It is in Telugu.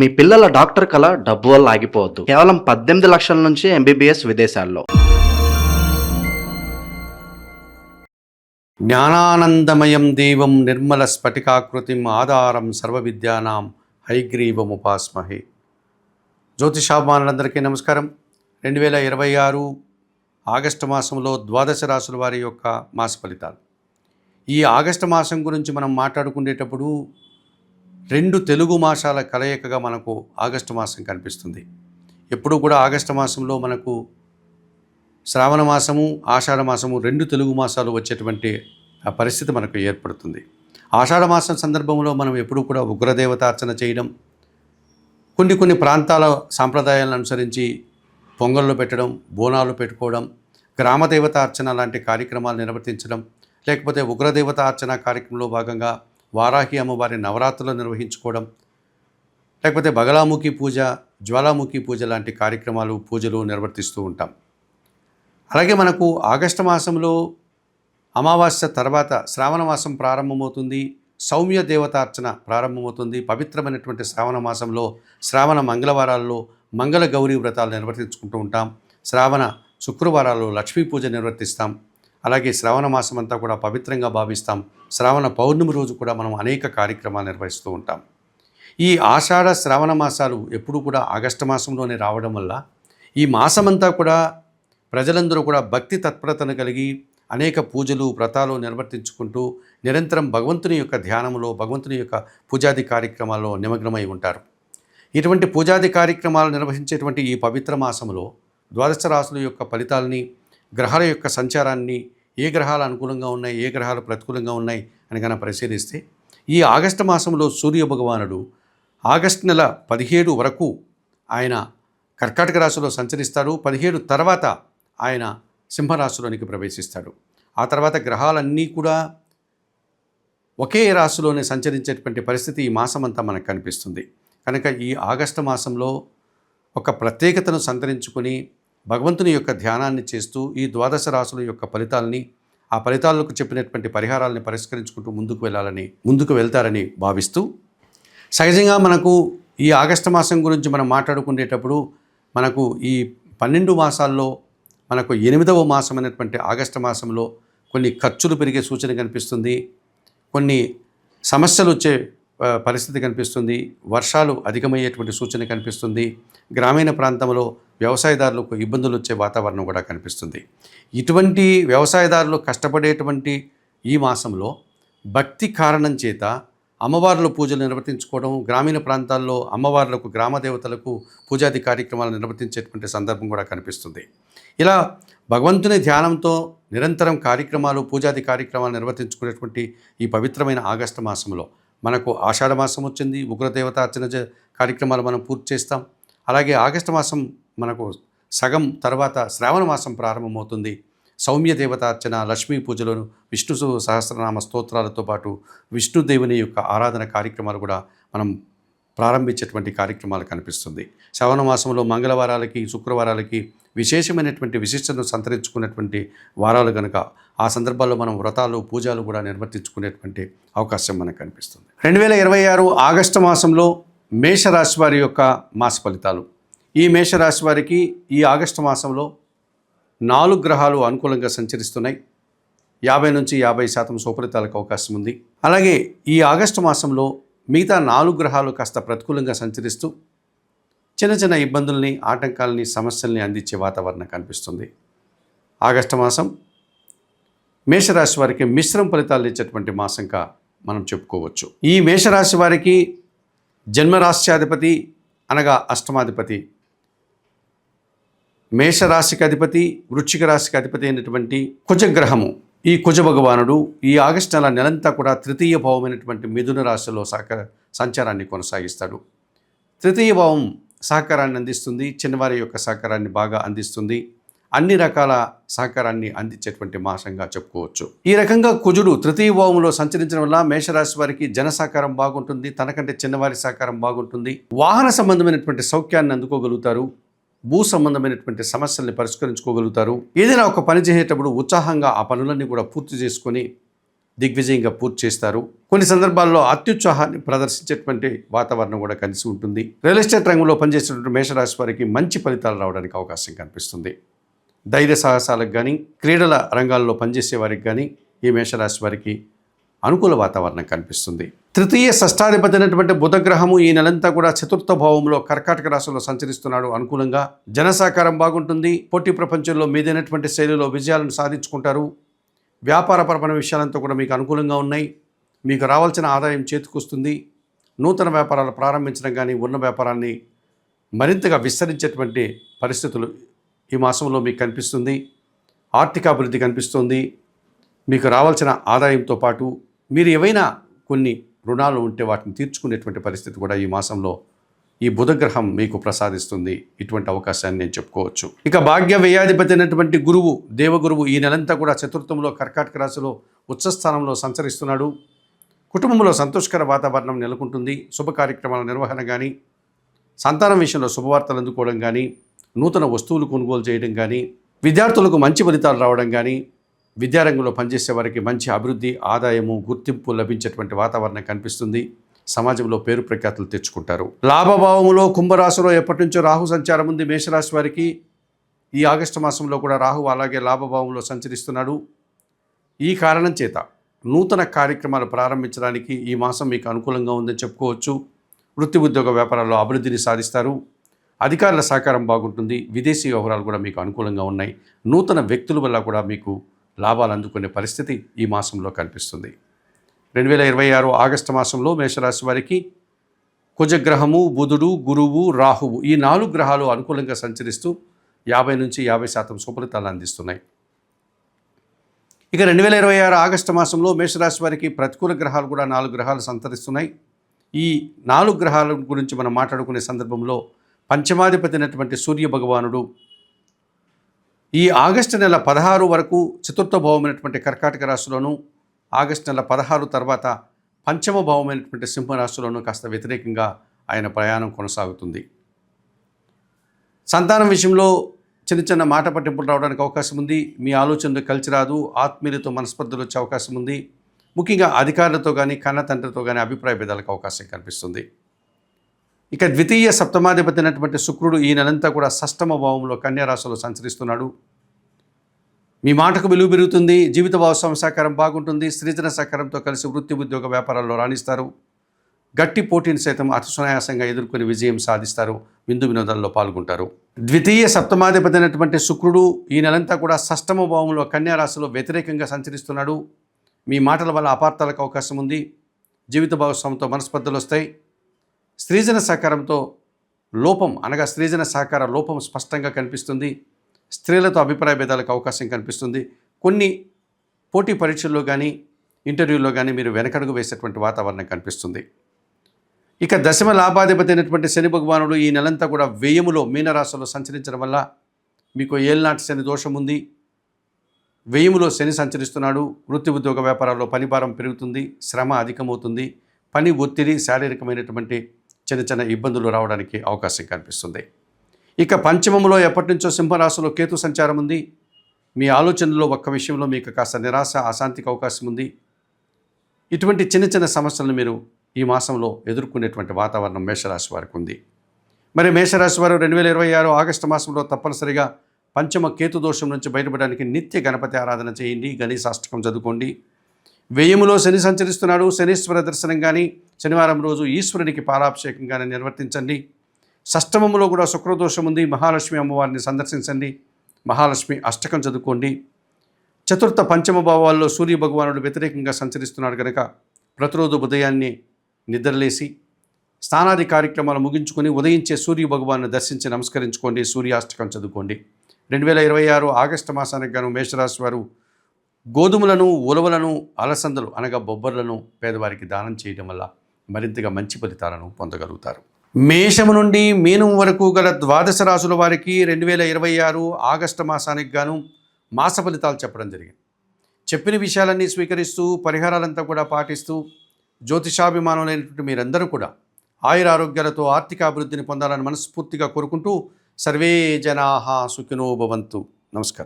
మీ పిల్లల డాక్టర్ కల డబ్బు వల్ల ఆగిపోవద్దు. కేవలం 18 లక్షల నుంచి ఎంబీబీఎస్ విదేశాల్లో. జ్ఞానానందమయం దేవం నిర్మల స్ఫటికాకృతిం ఆధారం సర్వవిద్యానాం హైగ్రీవముపాస్మహే. జ్యోతిషాభిమానులందరికీ నమస్కారం. 2026 ఆగస్టు మాసంలో ద్వాదశ రాశుల వారి యొక్క మాస ఫలితాలు. ఈ ఆగస్టు మాసం గురించి మనం మాట్లాడుకునేటప్పుడు 2 తెలుగు మాసాల కలయికగా మనకు ఆగస్టు మాసం కనిపిస్తుంది. ఎప్పుడు కూడా ఆగస్టు మాసంలో మనకు శ్రావణ మాసము, ఆషాఢ మాసము 2 తెలుగు మాసాలు వచ్చేటువంటి పరిస్థితి మనకు ఏర్పడుతుంది. ఆషాఢ మాసం సందర్భంలో మనం ఎప్పుడు కూడా ఉగ్రదేవతార్చన చేయడం, కొన్ని ప్రాంతాల సాంప్రదాయాలను అనుసరించి పొంగళ్ళు పెట్టడం, బోనాలు పెట్టుకోవడం, గ్రామదేవత అర్చన లాంటి కార్యక్రమాలు నిర్వర్తించడం, లేకపోతే ఉగ్రదేవత అర్చన కార్యక్రమంలో భాగంగా వారాహి అమ్మవారి నవరాత్రులు నిర్వహించుకోవడం, లేకపోతే బగలాముఖి పూజ, జ్వాలాముఖి పూజ లాంటి కార్యక్రమాలు, పూజలు నిర్వర్తిస్తూ ఉంటాం. అలాగే మనకు ఆగస్టు మాసంలో అమావాస్య తర్వాత శ్రావణ మాసం ప్రారంభమవుతుంది. సౌమ్య దేవతార్చన ప్రారంభమవుతుంది. పవిత్రమైనటువంటి శ్రావణ మాసంలో శ్రావణ మంగళవారాల్లో మంగళ గౌరీ వ్రతాలు నిర్వర్తించుకుంటూ ఉంటాం. శ్రావణ శుక్రవారాల్లో లక్ష్మీ పూజ నిర్వర్తిస్తాం. అలాగే శ్రావణ మాసం అంతా కూడా పవిత్రంగా భావిస్తాం. శ్రావణ పౌర్ణమి రోజు కూడా మనం అనేక కార్యక్రమాలు నిర్వహిస్తూ ఉంటాం. ఈ ఆషాఢ శ్రావణ మాసాలు ఎప్పుడు కూడా ఆగస్టు మాసంలోనే రావడం వల్ల ఈ మాసమంతా కూడా ప్రజలందరూ కూడా భక్తి తత్పరతను కలిగి అనేక పూజలు, వ్రతాలు నిర్వర్తించుకుంటూ నిరంతరం భగవంతుని యొక్క ధ్యానంలో, భగవంతుని యొక్క పూజాది కార్యక్రమాల్లో నిమగ్నమై ఉంటారు. ఇటువంటి పూజాది కార్యక్రమాలు నిర్వహించేటువంటి ఈ పవిత్ర మాసంలో ద్వాదశ రాశుల యొక్క ఫలితాలని, గ్రహాల యొక్క సంచారాన్ని, ఏ గ్రహాలు అనుకూలంగా ఉన్నాయి, ఏ గ్రహాలు ప్రతికూలంగా ఉన్నాయి అని కనుక పరిశీలిస్తే ఈ ఆగస్టు మాసంలో సూర్య భగవానుడు ఆగస్టు నెల 17 వరకు ఆయన కర్కాటక రాశిలో సంచరిస్తాడు. 17 తర్వాత ఆయన సింహరాశిలోనికి ప్రవేశిస్తాడు. ఆ తర్వాత గ్రహాలన్నీ కూడా ఒకే రాశిలోనే సంచరించేటువంటి పరిస్థితి ఈ మాసమంతా మనకు కనిపిస్తుంది. కనుక ఈ ఆగస్టు మాసంలో ఒక ప్రత్యేకతను సంతరించుకొని భగవంతుని యొక్క ధ్యానాన్ని చేస్తూ ఈ ద్వాదశ రాశుల యొక్క ఫలితాలని, ఆ ఫలితాలకు చెప్పినటువంటి పరిహారాలని పరిష్కరించుకుంటూ ముందుకు వెళ్తారని భావిస్తూ, సహజంగా మనకు ఈ ఆగస్టు మాసం గురించి మనం మాట్లాడుకునేటప్పుడు మనకు ఈ 12 మాసాల్లో మనకు 8వ మాసం అనేటువంటి ఆగస్టు మాసంలో కొన్ని ఖర్చులు పెరిగే సూచన కనిపిస్తుంది. కొన్ని సమస్యలు వచ్చే పరిస్థితి కనిపిస్తుంది. వర్షాలు అధికమయ్యేటువంటి సూచన కనిపిస్తుంది. గ్రామీణ ప్రాంతంలో వ్యవసాయదారులకు ఇబ్బందులు వచ్చే వాతావరణం కూడా కనిపిస్తుంది. ఇటువంటి వ్యవసాయదారులు కష్టపడేటువంటి ఈ మాసంలో భక్తి కారణం చేత అమ్మవార్ల పూజలు నిర్వర్తించుకోవడం, గ్రామీణ ప్రాంతాల్లో అమ్మవార్లకు, గ్రామదేవతలకు పూజాది కార్యక్రమాలు నిర్వర్తించేటువంటి సందర్భం కూడా కనిపిస్తుంది. ఇలా భగవంతుని ధ్యానంతో నిరంతరం కార్యక్రమాలు, పూజాది కార్యక్రమాలు నిర్వర్తించుకునేటువంటి ఈ పవిత్రమైన ఆగస్టు మాసంలో మనకు ఆషాఢ మాసం వచ్చింది. ఉగ్రదేవత అర్చన కార్యక్రమాలు మనం పూర్తి చేస్తాం. అలాగే ఆగస్టు మాసం మనకు సగం తర్వాత శ్రావణ మాసం ప్రారంభమవుతుంది. సౌమ్య దేవతార్చన, లక్ష్మీ పూజలను, విష్ణు సహస్రనామ స్తోత్రాలతో పాటు విష్ణుదేవుని యొక్క ఆరాధన కార్యక్రమాలు కూడా మనం ప్రారంభించేటువంటి కార్యక్రమాలు కనిపిస్తుంది. శ్రావణ మాసంలో మంగళవారాలకి, శుక్రవారాలకి విశేషమైనటువంటి విశిష్టతను సంతరించుకునేటువంటి వారాలు కనుక ఆ సందర్భాల్లో మనం వ్రతాలు, పూజలు కూడా నిర్వర్తించుకునేటువంటి అవకాశం మనకు కనిపిస్తుంది. 2026 ఆగస్టు మాసంలో మేషరాశి వారి యొక్క మాస ఫలితాలు. ఈ మేషరాశి వారికి ఈ ఆగస్టు మాసంలో 4 గ్రహాలు అనుకూలంగా సంచరిస్తున్నాయి. 50 నుంచి 50% సుఫలితాలకు అవకాశం ఉంది. అలాగే ఈ ఆగస్టు మాసంలో మిగతా 4 గ్రహాలు కాస్త ప్రతికూలంగా సంచరిస్తూ చిన్న ఇబ్బందుల్ని, ఆటంకాలని, సమస్యల్ని అందించే వాతావరణం కనిపిస్తుంది. ఆగస్టు మాసం మేషరాశి వారికి మిశ్రమ ఫలితాలు ఇచ్చేటువంటి మాసంగా మనం చెప్పుకోవచ్చు. ఈ మేషరాశి వారికి జన్మరాశ్యాధిపతి అనగా అష్టమాధిపతి, మేషరాశికి అధిపతి, వృశ్చిక రాశికి అధిపతి అయినటువంటి కుజగ్రహము, ఈ కుజ భగవానుడు ఈ ఆగస్టు నెలంతా కూడా తృతీయ భావమైనటువంటి మిథున రాశిలో సంచారాన్ని కొనసాగిస్తాడు. తృతీయ భావం సహకారాన్ని అందిస్తుంది. చిన్నవారి యొక్క సహకారాన్ని బాగా అందిస్తుంది. అన్ని రకాల సహకారాన్ని అందించేటువంటి మాసంగా చెప్పుకోవచ్చు. ఈ రకంగా కుజుడు తృతీయ భావంలో సంచరించడం వల్ల మేషరాశి వారికి జన సహకారం బాగుంటుంది. తనకంటే చిన్నవారి సహకారం బాగుంటుంది. వాహన సంబంధమైనటువంటి సౌఖ్యాన్ని అందుకోగలుగుతారు. భూ సంబంధమైనటువంటి సమస్యల్ని పరిష్కరించుకోగలుగుతారు. ఏదైనా ఒక పని చేసేటప్పుడు ఉత్సాహంగా ఆ పనులన్నీ కూడా పూర్తి చేసుకొని దిగ్విజయంగా పూర్తి చేస్తారు. కొన్ని సందర్భాల్లో అత్యుత్సాహాన్ని ప్రదర్శించేటువంటి వాతావరణం కూడా కలిసి ఉంటుంది. రియల్ ఎస్టేట్ రంగంలో పనిచేసేటువంటి మేషరాశి వారికి మంచి ఫలితాలు రావడానికి అవకాశం కనిపిస్తుంది. ధైర్య సాహసాలకు కానీ, క్రీడల రంగాల్లో పనిచేసే వారికి కానీ ఈ మేషరాశి వారికి అనుకూల వాతావరణం కనిపిస్తుంది. తృతీయ షష్టాధిపతి అయినటువంటి బుధగ్రహము ఈ నెలంతా కూడా చతుర్థ భావంలో కర్కాటక రాశిలో సంచరిస్తున్నాడు. అనుకూలంగా జనసాకారం బాగుంటుంది. పోటీ ప్రపంచంలో మీదైనటువంటి శైలిలో విజయాలను సాధించుకుంటారు. వ్యాపారపరమైన విషయాలంతా కూడా మీకు అనుకూలంగా ఉన్నాయి. మీకు రావాల్సిన ఆదాయం చేతికొస్తుంది. నూతన వ్యాపారాలు ప్రారంభించడం కానీ, ఉన్న వ్యాపారాన్ని మరింతగా విస్తరించేటువంటి పరిస్థితులు ఈ మాసంలో మీకు కనిపిస్తుంది. ఆర్థికాభివృద్ధి కనిపిస్తుంది. మీకు రావాల్సిన ఆదాయంతో పాటు మీరు ఏవైనా కొన్ని రుణాలు ఉంటే వాటిని తీర్చుకునేటువంటి పరిస్థితి కూడా ఈ మాసంలో ఈ బుధగ్రహం మీకు ప్రసాదిస్తుంది. ఇటువంటి అవకాశాన్ని నేను చెప్పుకోవచ్చు. ఇక భాగ్య వ్యయాధిపతి అయినటువంటి గురువు, దేవగురువు ఈ నెలంతా కూడా చతుర్థంలో కర్కాటక రాశిలో ఉచ్చస్థానంలో సంచరిస్తున్నాడు. కుటుంబంలో సంతోషకర వాతావరణం నెలకొంటుంది. శుభ కార్యక్రమాల నిర్వహణ కానీ, సంతానం విషయంలో శుభవార్తలు అందుకోవడం కానీ, నూతన వస్తువులు కొనుగోలు చేయడం కానీ, విద్యార్థులకు మంచి ఫలితాలు రావడం కానీ, విద్యారంగంలో పనిచేసే వారికి మంచి అభివృద్ధి, ఆదాయము, గుర్తింపు లభించేటువంటి వాతావరణం కనిపిస్తుంది. సమాజంలో పేరు ప్రఖ్యాతులు తెచ్చుకుంటారు. లాభభావములో కుంభరాశిలో ఎప్పటి నుంచో రాహు సంచారం ఉంది. మేషరాశి వారికి ఈ ఆగస్టు మాసంలో కూడా రాహు అలాగే లాభభావంలో సంచరిస్తున్నాడు. ఈ కారణం చేత నూతన కార్యక్రమాలు ప్రారంభించడానికి ఈ మాసం మీకు అనుకూలంగా ఉందని చెప్పుకోవచ్చు. వృత్తి ఉద్యోగ వ్యాపారాల్లో అభివృద్ధిని సాధిస్తారు. అధికారుల సహకారం బాగుంటుంది. విదేశీ వ్యవహారాలు కూడా మీకు అనుకూలంగా ఉన్నాయి. నూతన వ్యక్తుల వల్ల కూడా మీకు లాభాలు అందుకునే పరిస్థితి ఈ మాసంలో కనిపిస్తుంది. 2026 ఆగస్టు మాసంలో మేషరాశి వారికి కుజగ్రహము, బుధుడు, గురువు, రాహువు ఈ 4 గ్రహాలు అనుకూలంగా సంచరిస్తూ 50 నుంచి 50% శుభఫలితాలు అందిస్తున్నాయి. ఇక 2026 ఆగస్టు మాసంలో మేషరాశి వారికి ప్రతికూల గ్రహాలు కూడా 4 గ్రహాలు సంతరిస్తున్నాయి. ఈ 4 గ్రహాల గురించి మనం మాట్లాడుకునే సందర్భంలో పంచమాధిపతి అయినటువంటి సూర్య భగవానుడు ఈ ఆగస్టు నెల 16 వరకు చతుర్థ భావమైనటువంటి కర్కాటక రాశిలోను, ఆగస్టు నెల 16 తర్వాత పంచమ భావమైనటువంటి సింహరాశిలోను కాస్త వ్యతిరేకంగా ఆయన ప్రయాణం కొనసాగుతుంది. సంతానం విషయంలో చిన్న చిన్న మాట పట్టింపులు రావడానికి అవకాశం ఉంది. మీ ఆలోచనలు కలిసి రాదు. ఆత్మీయులతో మనస్పర్ధలు వచ్చే అవకాశం ఉంది. ముఖ్యంగా అధికారులతో కానీ, కన్న తండ్రితో కానీ అభిప్రాయ భేదాలకు అవకాశం కనిపిస్తుంది. ఇక ద్వితీయ సప్తమాధిపతి అయినటువంటి శుక్రుడు ఈ నెలంతా కూడా షష్టమ భావంలో కన్యా రాశిలో సంచరిస్తున్నాడు. మీ మాటకు విలువ పెరుగుతుంది. జీవిత భాగస్వామి సహకారం బాగుంటుంది. స్త్రీజన సహకారంతో కలిసి వృత్తి ఉద్యోగ వ్యాపారాల్లో రాణిస్తారు. గట్టి పోటీని సైతం అతి సునాయాసంగా ఎదుర్కొని విజయం సాధిస్తారు. విందు వినోదాల్లో పాల్గొంటారు. ద్వితీయ సప్తమాధిపతి అయినటువంటి శుక్రుడు ఈ నెలంతా కూడా షష్టమ భావంలో కన్యా రాశిలో వ్యతిరేకంగా సంచరిస్తున్నాడు. మీ మాటల వల్ల అపార్థాలకు అవకాశం ఉంది. జీవిత భాగస్వామితో మనస్పర్ధలు వస్తాయి. స్త్రీజన సహకారంతో లోపం అనగా స్త్రీజన సహకార లోపం స్పష్టంగా కనిపిస్తుంది. స్త్రీలతో అభిప్రాయ భేదాలకు అవకాశం కనిపిస్తుంది. కొన్ని పోటీ పరీక్షల్లో కానీ, ఇంటర్వ్యూల్లో కానీ మీరు వెనకడుగు వేసేటువంటి వాతావరణం కనిపిస్తుంది. ఇక దశమ లాభాధిపతి అయినటువంటి శని భగవానుడు ఈ నెలంతా కూడా వ్యయములో మీనరాశిలో సంచరించడం వల్ల మీకు ఏళ్ళనాటి శని దోషం ఉంది. వ్యయములో శని సంచరిస్తున్నాడు. వృత్తి ఉద్యోగ వ్యాపారాల్లో పని భారం పెరుగుతుంది. శ్రమ అధికమవుతుంది. పని ఒత్తిడి, శారీరకమైనటువంటి చిన్న చిన్న ఇబ్బందులు రావడానికి అవకాశం కనిపిస్తుంది. ఇక పంచమములో ఎప్పటి నుంచో సింహరాశిలో కేతు సంచారం ఉంది. మీ ఆలోచనలో ఒక్క విషయంలో మీకు కాస్త నిరాశ, అశాంతికి అవకాశం ఉంది. ఇటువంటి చిన్న చిన్న సమస్యలను మీరు ఈ మాసంలో ఎదుర్కొనేటువంటి వాతావరణం మేషరాశి వారికి ఉంది. మరి మేషరాశి వారు 2026 ఆగస్టు మాసంలో తప్పనిసరిగా పంచమ కేతు దోషం నుంచి బయటపడడానికి నిత్య గణపతి ఆరాధన చేయండి. గణేశాష్టకం చదువుకోండి. వ్యయములో శని సంచరిస్తున్నాడు. శనీశ్వర దర్శనం కానీ, శనివారం రోజు ఈశ్వరునికి పాలాభిషేకం కానీ నిర్వర్తించండి. షష్టమములో కూడా శుక్రదోషం ఉంది. మహాలక్ష్మి అమ్మవారిని సందర్శించండి. మహాలక్ష్మి అష్టకం చదువుకోండి. చతుర్థ పంచమ భావాల్లో సూర్య భగవానుడు వ్యతిరేకంగా సంచరిస్తున్నాడు కనుక ప్రతిరోజు ఉదయాన్నే నిద్రలేసి స్నానాది కార్యక్రమాలు ముగించుకొని ఉదయించే సూర్య భగవాన్ని దర్శించి నమస్కరించుకోండి. సూర్యాష్టకం చదువుకోండి. 2026 ఆగస్టు మాసానికి గాను మేషరాశి వారు గోధుమలను, ఉలవలను, అలసందలు అనగా బొబ్బర్లను పేదవారికి దానం చేయడం వల్ల మరింతగా మంచి ఫలితాలను పొందగలుగుతారు. మేషము నుండి మీనం వరకు గల ద్వాదశ రాశుల వారికి 2026 ఆగస్టు మాసానికి గాను మాస ఫలితాలు చెప్పడం జరిగింది. చెప్పిన విషయాలన్నీ స్వీకరిస్తూ పరిహారాలంతా కూడా పాటిస్తూ జ్యోతిషాభిమానులైనటువంటి మీరందరూ కూడా ఆయురారోగ్యాలతో ఆర్థిక అభివృద్ధిని పొందాలని మనస్ఫూర్తిగా కోరుకుంటూ సర్వే జనాః సుఖినో భవంతు. నమస్కారం.